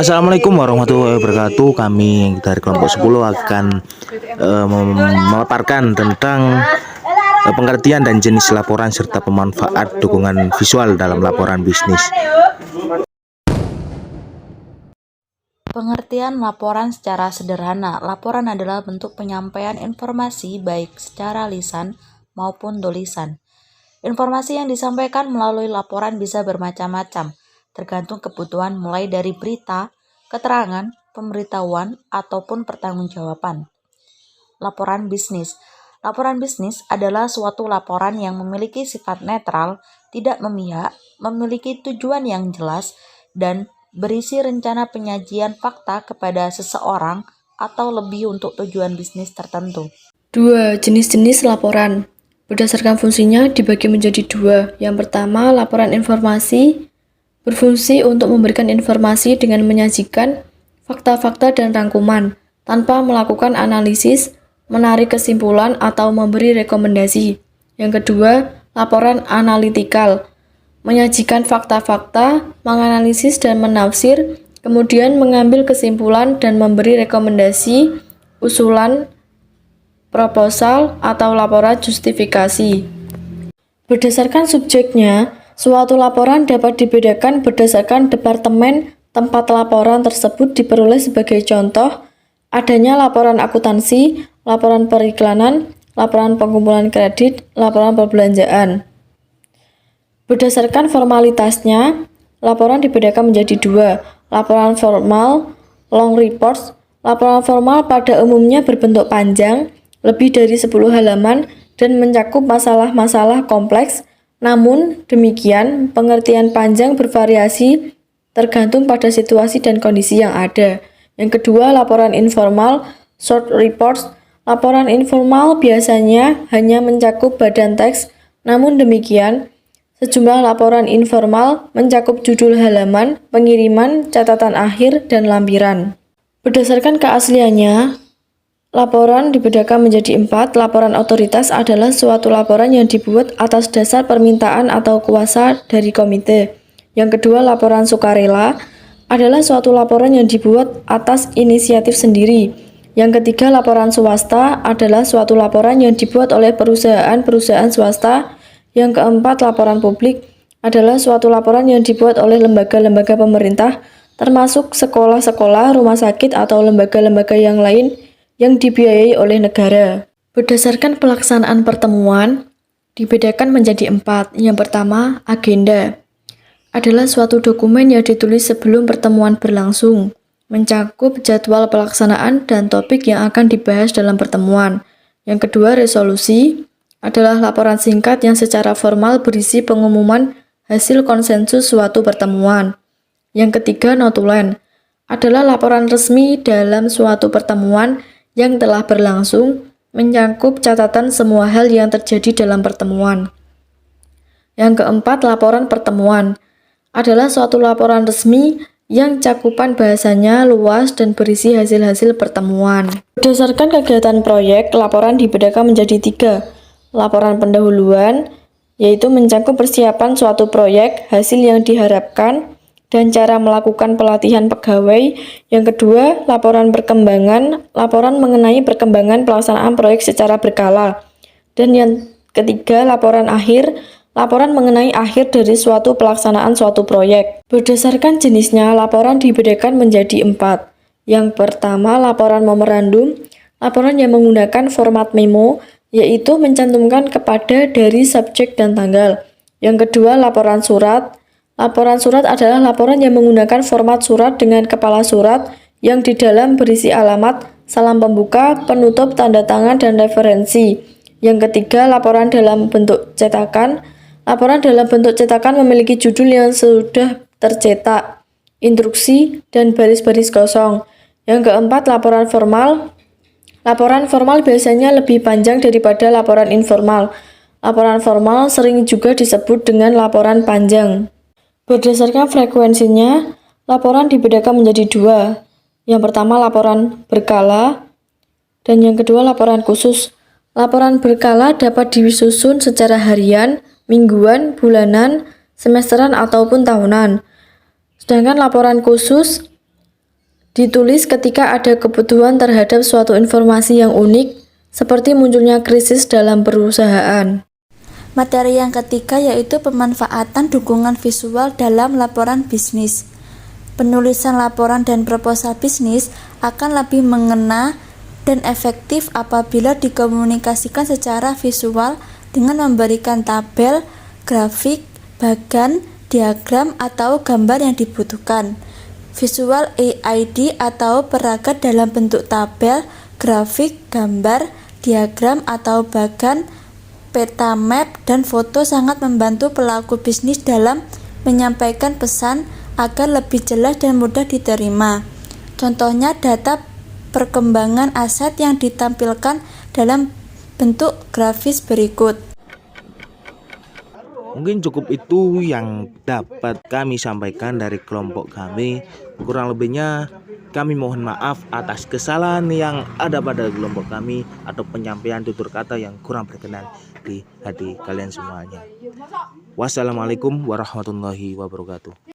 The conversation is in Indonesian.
Assalamualaikum warahmatullahi wabarakatuh. Kami dari kelompok 10 akan memaparkan tentang pengertian dan jenis laporan serta pemanfaat dukungan visual dalam laporan bisnis. Pengertian laporan secara sederhana. Laporan adalah bentuk penyampaian informasi baik secara lisan maupun tulisan. Informasi yang disampaikan melalui laporan bisa bermacam-macam, tergantung kebutuhan mulai dari berita, keterangan, pemberitahuan, ataupun pertanggungjawaban. Laporan bisnis. Laporan bisnis adalah suatu laporan yang memiliki sifat netral, tidak memihak, memiliki tujuan yang jelas, dan berisi rencana penyajian fakta kepada seseorang atau lebih untuk tujuan bisnis tertentu. 2. Jenis-jenis laporan. Berdasarkan fungsinya dibagi menjadi 2. Yang pertama, laporan informasi berfungsi untuk memberikan informasi dengan menyajikan fakta-fakta dan rangkuman tanpa melakukan analisis, menarik kesimpulan, atau memberi rekomendasi. Yang kedua, laporan analitikal menyajikan fakta-fakta, menganalisis dan menafsir, kemudian mengambil kesimpulan dan memberi rekomendasi, usulan, proposal, atau laporan justifikasi. Berdasarkan subjeknya, suatu laporan dapat dibedakan berdasarkan departemen tempat laporan tersebut diperoleh. Sebagai contoh, adanya laporan akuntansi, laporan periklanan, laporan pengumpulan kredit, laporan perbelanjaan. Berdasarkan formalitasnya, laporan dibedakan menjadi 2, laporan formal, long reports. Laporan formal pada umumnya berbentuk panjang, lebih dari 10 halaman, dan mencakup masalah-masalah kompleks. Namun demikian, pengertian panjang bervariasi tergantung pada situasi dan kondisi yang ada. Yang kedua, laporan informal, short reports. Laporan informal biasanya hanya mencakup badan teks, namun demikian, sejumlah laporan informal mencakup judul halaman, pengiriman, catatan akhir, dan lampiran. Berdasarkan keasliannya, laporan dibedakan menjadi 4. Laporan otoritas adalah suatu laporan yang dibuat atas dasar permintaan atau kuasa dari komite. Yang kedua, laporan sukarela adalah suatu laporan yang dibuat atas inisiatif sendiri. Yang ketiga, laporan swasta adalah suatu laporan yang dibuat oleh perusahaan-perusahaan swasta. Yang keempat, laporan publik adalah suatu laporan yang dibuat oleh lembaga-lembaga pemerintah, termasuk sekolah-sekolah, rumah sakit, atau lembaga-lembaga yang lain yang dibiayai oleh negara. Berdasarkan pelaksanaan pertemuan, dibedakan menjadi 4. Yang pertama, agenda adalah suatu dokumen yang ditulis sebelum pertemuan berlangsung, mencakup jadwal pelaksanaan dan topik yang akan dibahas dalam pertemuan. Yang kedua, resolusi adalah laporan singkat yang secara formal berisi pengumuman hasil konsensus suatu pertemuan. Yang ketiga, notulen adalah laporan resmi dalam suatu pertemuan yang telah berlangsung, mencakup catatan semua hal yang terjadi dalam pertemuan. Yang keempat, laporan pertemuan adalah suatu laporan resmi yang cakupan bahasanya luas dan berisi hasil-hasil pertemuan. Berdasarkan kegiatan proyek, laporan dibedakan menjadi 3. Laporan pendahuluan, yaitu mencakup persiapan suatu proyek, hasil yang diharapkan, dan cara melakukan pelatihan pegawai. Yang kedua, laporan perkembangan, laporan mengenai perkembangan pelaksanaan proyek secara berkala. Dan yang ketiga, laporan akhir, laporan mengenai akhir dari suatu pelaksanaan suatu proyek. Berdasarkan jenisnya, laporan dibedakan menjadi 4. Yang pertama, laporan memorandum, laporan yang menggunakan format memo, yaitu mencantumkan kepada dari subjek dan tanggal. Yang kedua, laporan surat. Laporan surat adalah laporan yang menggunakan format surat dengan kepala surat yang di dalam berisi alamat, salam pembuka, penutup, tanda tangan, dan referensi. Yang ketiga, laporan dalam bentuk cetakan. Laporan dalam bentuk cetakan memiliki judul yang sudah tercetak, instruksi, dan baris-baris kosong. Yang keempat, laporan formal. Laporan formal biasanya lebih panjang daripada laporan informal. Laporan formal sering juga disebut dengan laporan panjang. Berdasarkan frekuensinya, laporan dibedakan menjadi 2. Yang pertama, laporan berkala, dan yang kedua, laporan khusus. Laporan berkala dapat disusun secara harian, mingguan, bulanan, semesteran, ataupun tahunan. Sedangkan laporan khusus Ditulis ketika ada kebutuhan terhadap suatu informasi yang unik, seperti munculnya krisis dalam perusahaan. Materi yang ketiga yaitu pemanfaatan dukungan visual dalam laporan bisnis. Penulisan laporan dan proposal bisnis akan lebih mengena dan efektif apabila dikomunikasikan secara visual dengan memberikan tabel, grafik, bagan, diagram, atau gambar yang dibutuhkan. Visual AID atau perangkat dalam bentuk tabel, grafik, gambar, diagram, atau bagan, peta map, dan foto sangat membantu pelaku bisnis dalam menyampaikan pesan agar lebih jelas dan mudah diterima. Contohnya data perkembangan aset yang ditampilkan dalam bentuk grafis berikut. Mungkin cukup itu yang dapat kami sampaikan dari kelompok kami. Kurang lebihnya kami mohon maaf atas kesalahan yang ada pada kelompok kami atau penyampaian tutur kata yang kurang berkenan di hati kalian semuanya. Wassalamualaikum warahmatullahi wabarakatuh.